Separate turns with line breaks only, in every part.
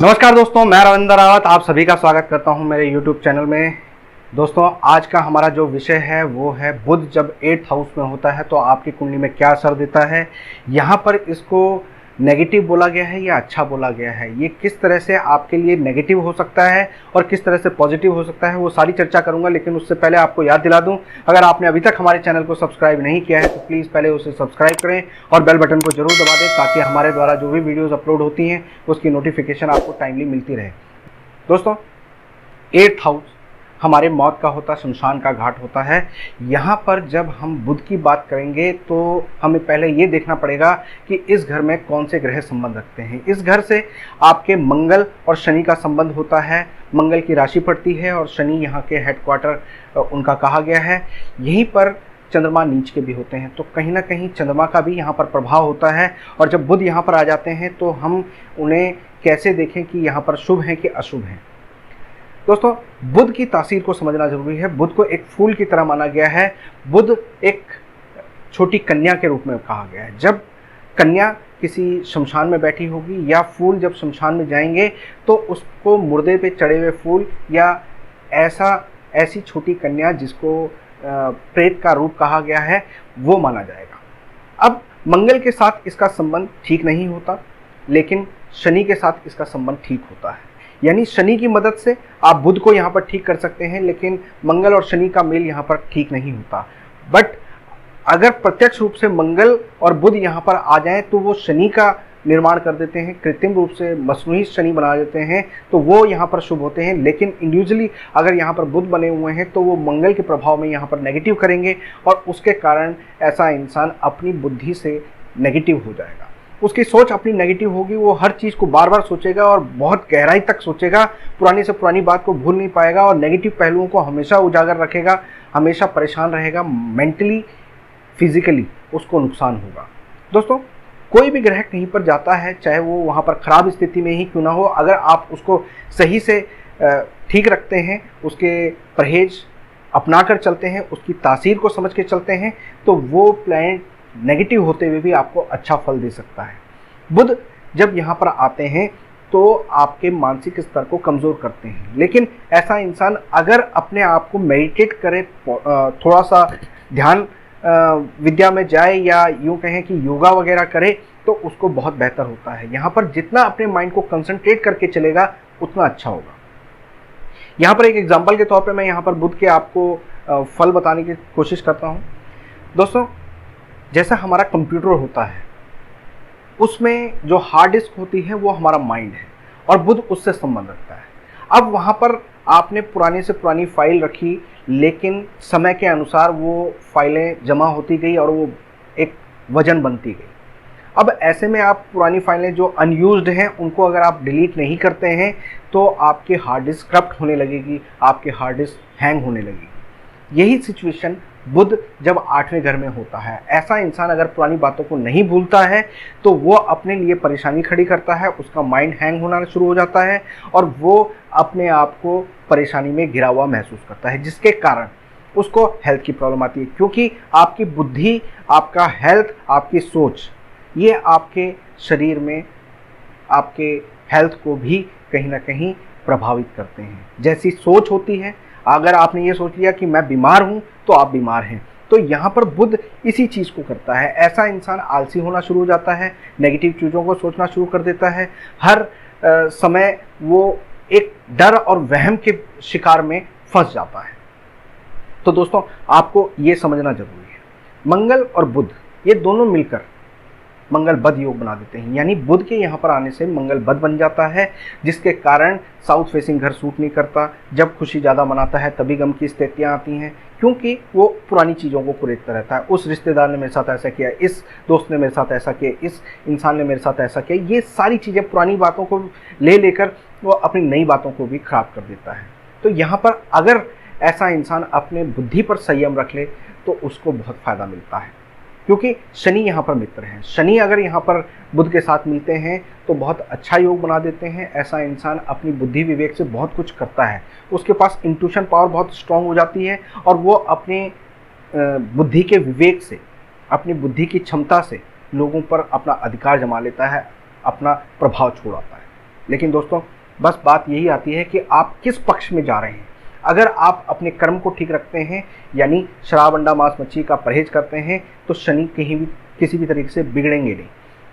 नमस्कार दोस्तों, मैं रविंद्र रावत आप सभी का स्वागत करता हूं मेरे YouTube चैनल में। दोस्तों, आज का हमारा जो विषय है वो है बुध जब 8th हाउस में होता है तो आपकी कुंडली में क्या असर देता है। यहाँ पर इसको नेगेटिव बोला गया है या अच्छा बोला गया है, ये किस तरह से आपके लिए नेगेटिव हो सकता है और किस तरह से पॉजिटिव हो सकता है, वो सारी चर्चा करूंगा। लेकिन उससे पहले आपको याद दिला दूं, अगर आपने अभी तक हमारे चैनल को सब्सक्राइब नहीं किया है तो प्लीज़ पहले उसे सब्सक्राइब करें और बेल बटन को जरूर दबा दें ताकि हमारे द्वारा जो भी वीडियोज़ अपलोड होती हैं उसकी नोटिफिकेशन आपको टाइमली मिलती रहे। दोस्तों, 8th हाउस हमारे मौत का होता, शमशान का घाट होता है। यहाँ पर जब हम बुध की बात करेंगे तो हमें पहले ये देखना पड़ेगा कि इस घर में कौन से ग्रह संबंध रखते हैं। इस घर से आपके मंगल और शनि का संबंध होता है। मंगल की राशि पड़ती है और शनि यहाँ के हेडक्वार्टर उनका कहा गया है। यहीं पर चंद्रमा नीच के भी होते हैं, तो कहीं ना कहीं चंद्रमा का भी यहाँ पर प्रभाव होता है। और जब बुध यहाँ पर आ जाते हैं तो हम उन्हें कैसे देखें कि यहाँ पर शुभ हैं कि अशुभ हैं। दोस्तों, बुध की तासीर को समझना जरूरी है। बुध को एक फूल की तरह माना गया है। बुध एक छोटी कन्या के रूप में कहा गया है। जब कन्या किसी शमशान में बैठी होगी या फूल जब शमशान में जाएंगे तो उसको मुर्दे पे चढ़े हुए फूल या ऐसी छोटी कन्या जिसको प्रेत का रूप कहा गया है वो माना जाएगा। अब मंगल के साथ इसका संबंध ठीक नहीं होता, लेकिन शनि के साथ इसका संबंध ठीक होता है। यानी शनि की मदद से आप बुध को यहाँ पर ठीक कर सकते हैं, लेकिन मंगल और शनि का मेल यहाँ पर ठीक नहीं होता। बट अगर प्रत्यक्ष रूप से मंगल और बुध यहाँ पर आ जाएं तो वो शनि का निर्माण कर देते हैं, कृत्रिम रूप से मसनूई शनि बना देते हैं, तो वो यहाँ पर शुभ होते हैं। लेकिन इंडिविजुअली अगर यहाँ पर बुध बने हुए हैं तो वो मंगल के प्रभाव में यहाँ पर नेगेटिव करेंगे और उसके कारण ऐसा इंसान अपनी बुद्धि से नेगेटिव हो जाएगा। उसकी सोच अपनी नेगेटिव होगी, वो हर चीज़ को बार बार सोचेगा और बहुत गहराई तक सोचेगा, पुरानी से पुरानी बात को भूल नहीं पाएगा और नेगेटिव पहलुओं को हमेशा उजागर रखेगा, हमेशा परेशान रहेगा। मेंटली फिजिकली उसको नुकसान होगा। दोस्तों, कोई भी ग्रह कहीं पर जाता है, चाहे वो वहाँ पर ख़राब स्थिति में ही क्यों ना हो, अगर आप उसको सही से ठीक रखते हैं, उसके परहेज अपना कर चलते हैं, उसकी तासीर को समझ के चलते हैं, तो वो प्लैनेट नेगेटिव होते हुए भी आपको अच्छा फल दे सकता है। बुध जब यहाँ पर आते हैं तो आपके मानसिक स्तर को कमज़ोर करते हैं, लेकिन ऐसा इंसान अगर अपने आप को मेडिटेट करे, थोड़ा सा ध्यान विद्या में जाए या यूँ कहें कि योगा वगैरह करे तो उसको बहुत बेहतर होता है। यहाँ पर जितना अपने माइंड को कंसंट्रेट करके चलेगा उतना अच्छा होगा। यहाँ पर एक एग्जाम्पल के तौर पे मैं यहाँ पर बुध के आपको फल बताने की कोशिश करता हूँ। दोस्तों, जैसा हमारा कंप्यूटर होता है उसमें जो हार्ड डिस्क होती है वो हमारा माइंड है और बुध उससे संबंध रखता है। अब वहाँ पर आपने पुरानी से पुरानी फाइल रखी, लेकिन समय के अनुसार वो फाइलें जमा होती गई और वो एक वजन बनती गई। अब ऐसे में आप पुरानी फाइलें जो अनयूज्ड हैं उनको अगर आप डिलीट नहीं करते हैं तो आपके हार्ड डिस्क करप्ट होने लगेगी, आपके हार्ड डिस्क हैंग होने लगेगी। यही सिचुएशन बुध जब 8वें घर में होता है। ऐसा इंसान अगर पुरानी बातों को नहीं भूलता है तो वो अपने लिए परेशानी खड़ी करता है, उसका माइंड हैंग होना शुरू हो जाता है और वो अपने आप को परेशानी में घिरा हुआ महसूस करता है, जिसके कारण उसको हेल्थ की प्रॉब्लम आती है। क्योंकि आपकी बुद्धि, आपका हेल्थ, आपकी सोच, ये आपके शरीर में आपके हेल्थ को भी कहीं ना कहीं प्रभावित करते हैं। जैसी सोच होती है, अगर आपने ये सोच लिया कि मैं बीमार हूँ तो आप बीमार हैं, तो यहाँ पर बुध इसी चीज़ को करता है। ऐसा इंसान आलसी होना शुरू हो जाता है, नेगेटिव चीज़ों को सोचना शुरू कर देता है। हर समय वो एक डर और वहम के शिकार में फंस जाता है। तो दोस्तों, आपको ये समझना जरूरी है, मंगल और बुध ये दोनों मिलकर मंगल बद योग बना देते हैं। यानी बुध के यहाँ पर आने से मंगल बद बन जाता है, जिसके कारण साउथ फेसिंग घर सूट नहीं करता। जब खुशी ज़्यादा मनाता है तभी गम की स्थितियाँ आती हैं, क्योंकि वो पुरानी चीज़ों को कुरेदता रहता है। उस रिश्तेदार ने मेरे साथ ऐसा किया, इस दोस्त ने मेरे साथ ऐसा किया, इस इंसान ने मेरे साथ ऐसा किया। ये सारी चीज़ें पुरानी बातों को लेकर वो अपनी नई बातों को भी खराब कर देता है। तो यहाँ पर अगर ऐसा इंसान अपने बुद्धि पर संयम रख ले तो उसको बहुत फ़ायदा मिलता है, क्योंकि शनि यहाँ पर मित्र हैं। शनि अगर यहाँ पर बुध के साथ मिलते हैं तो बहुत अच्छा योग बना देते हैं। ऐसा इंसान अपनी बुद्धि विवेक से बहुत कुछ करता है, उसके पास इंट्यूशन पावर बहुत स्ट्रांग हो जाती है और वो अपने बुद्धि के विवेक से, अपनी बुद्धि की क्षमता से लोगों पर अपना अधिकार जमा लेता है, अपना प्रभाव छोड़ाता है। लेकिन दोस्तों, बस बात यही आती है कि आप किस पक्ष में जा रहे हैं। अगर आप अपने कर्म को ठीक रखते हैं, यानी शराब, अंडा, मांस, मच्छी का परहेज करते हैं, तो शनि कहीं भी किसी भी तरीके से बिगड़ेंगे नहीं।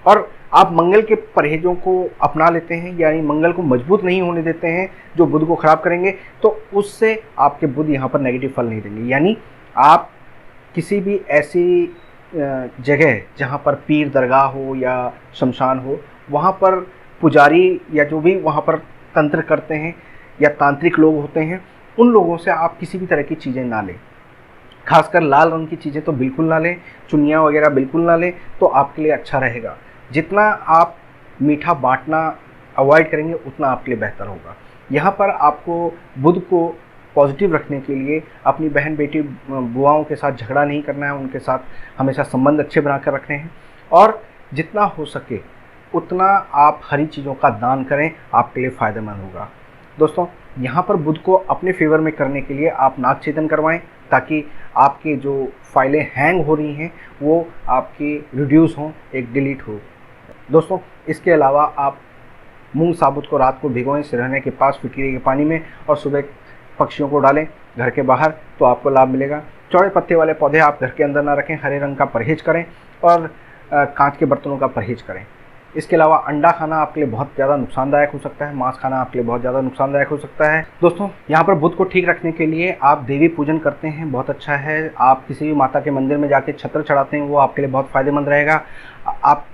और आप मंगल के परहेजों को अपना लेते हैं, यानी मंगल को मजबूत नहीं होने देते हैं जो बुध को खराब करेंगे, तो उससे आपके बुध यहाँ पर नेगेटिव फल नहीं देंगे। यानी आप किसी भी ऐसी जगह जहाँ पर पीर दरगाह हो या शमशान हो, वहाँ पर पुजारी या जो भी वहाँ पर तंत्र करते हैं या तांत्रिक लोग होते हैं, उन लोगों से आप किसी भी तरह की चीज़ें ना लें। खासकर लाल रंग की चीज़ें तो बिल्कुल ना लें, चुन्नियाँ वगैरह बिल्कुल ना लें, तो आपके लिए अच्छा रहेगा। जितना आप मीठा बांटना अवॉइड करेंगे उतना आपके लिए बेहतर होगा। यहाँ पर आपको बुध को पॉजिटिव रखने के लिए अपनी बहन, बेटी, बुआओं के साथ झगड़ा नहीं करना है, उनके साथ हमेशा संबंध अच्छे बनाकर रखने हैं, और जितना हो सके उतना आप हरी चीज़ों का दान करें, आपके लिए फ़ायदेमंद होगा। दोस्तों, यहाँ पर बुध को अपने फेवर में करने के लिए आप नाग छेदन करवाएं, ताकि आपकी जो फाइलें हैंग हो रही हैं वो आपकी रिड्यूस हों, एक डिलीट हो। दोस्तों, इसके अलावा आप मूंग साबुत को रात को भिगोएं सिरहने के पास फिटकरी के पानी में, और सुबह पक्षियों को डालें घर के बाहर, तो आपको लाभ मिलेगा। चौड़े पत्ते वाले पौधे आप घर के अंदर ना रखें, हरे रंग का परहेज करें, और कांच के बर्तनों का परहेज करें। इसके अलावा अंडा खाना आपके लिए बहुत ज़्यादा नुकसानदायक हो सकता है, मांस खाना आपके लिए बहुत ज़्यादा नुकसानदायक हो सकता है। दोस्तों, यहाँ पर बुध को ठीक रखने के लिए आप देवी पूजन करते हैं, बहुत अच्छा है। आप किसी भी माता के मंदिर में जाके छत्र चढ़ाते हैं, वो आपके लिए बहुत फ़ायदेमंद रहेगा। आप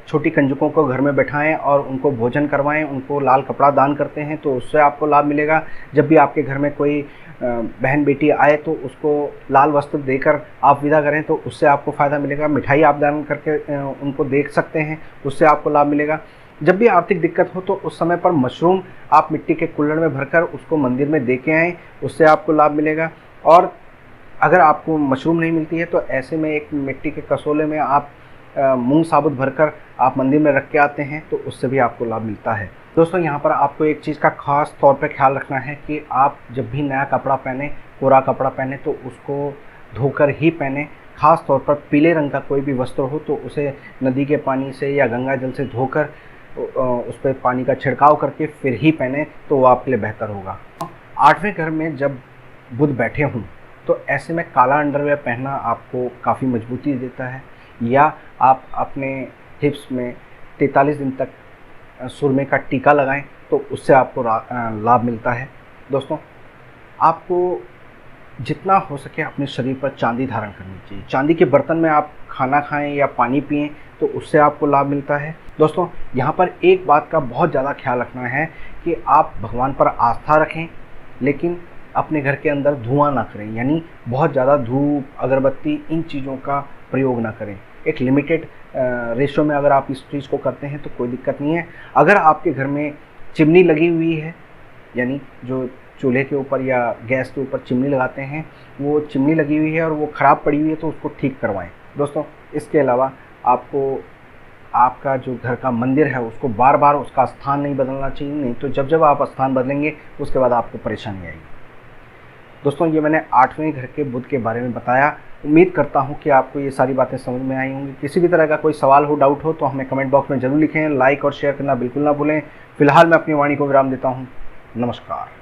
छोटी कंजकों को घर में बैठाएं और उनको भोजन करवाएं, उनको लाल कपड़ा दान करते हैं, तो उससे आपको लाभ मिलेगा। जब भी आपके घर में कोई बहन बेटी आए तो उसको लाल वस्त्र देकर आप विदा करें, तो उससे आपको फ़ायदा मिलेगा। मिठाई आप दान करके उनको देख सकते हैं, उससे आपको लाभ मिलेगा। जब भी आर्थिक दिक्कत हो तो उस समय पर मशरूम आप मिट्टी के कुल्हड़ में भरकर उसको मंदिर में दे के आएँ, उससे आपको लाभ मिलेगा। और अगर आपको मशरूम नहीं मिलती है तो ऐसे में एक मिट्टी के कसोले में आप मूंग साबुत भरकर आप मंदिर में रख के आते हैं, तो उससे भी आपको लाभ मिलता है। दोस्तों, यहाँ पर आपको एक चीज़ का खास तौर पे ख्याल रखना है कि आप जब भी नया कपड़ा पहने, कोरा कपड़ा पहने, तो उसको धोकर ही पहने। खास तौर पर पीले रंग का कोई भी वस्त्र हो तो उसे नदी के पानी से या गंगा जल से धोकर उस पर पानी का छिड़काव करके फिर ही पहने, तो वो आपके लिए बेहतर होगा। 8वें घर में जब बुध बैठे हों तो ऐसे में काला अंडरवेयर पहनना आपको काफ़ी मजबूती देता है। या आप अपने हिप्स में 43 दिन तक सुरमे का टीका लगाएं, तो उससे आपको लाभ मिलता है। दोस्तों, आपको जितना हो सके अपने शरीर पर चांदी धारण करनी चाहिए। चांदी के बर्तन में आप खाना खाएं या पानी पिएं, तो उससे आपको लाभ मिलता है। दोस्तों, यहाँ पर एक बात का बहुत ज़्यादा ख्याल रखना है कि आप भगवान पर आस्था रखें, लेकिन अपने घर के अंदर धुआं ना करें, यानी बहुत ज़्यादा धूप, अगरबत्ती, इन चीज़ों का प्रयोग ना करें। एक लिमिटेड रेशो में अगर आप इस चीज़ को करते हैं तो कोई दिक्कत नहीं है। अगर आपके घर में चिमनी लगी हुई है, यानी जो चूल्हे के ऊपर या गैस के ऊपर चिमनी लगाते हैं, वो चिमनी लगी हुई है और वो ख़राब पड़ी हुई है, तो उसको ठीक करवाएं। दोस्तों, इसके अलावा आपको आपका जो घर का मंदिर है उसको बार बार उसका स्थान नहीं बदलना चाहिए, नहीं तो जब जब आप स्थान बदलेंगे उसके बाद आपको परेशानी आएगी। दोस्तों, ये मैंने 8वें घर के बुध के बारे में बताया। उम्मीद करता हूँ कि आपको ये सारी बातें समझ में आई होंगी। किसी भी तरह का कोई सवाल हो, डाउट हो, तो हमें कमेंट बॉक्स में ज़रूर लिखें। लाइक और शेयर करना बिल्कुल ना भूलें। फिलहाल मैं अपनी वाणी को विराम देता हूँ। नमस्कार।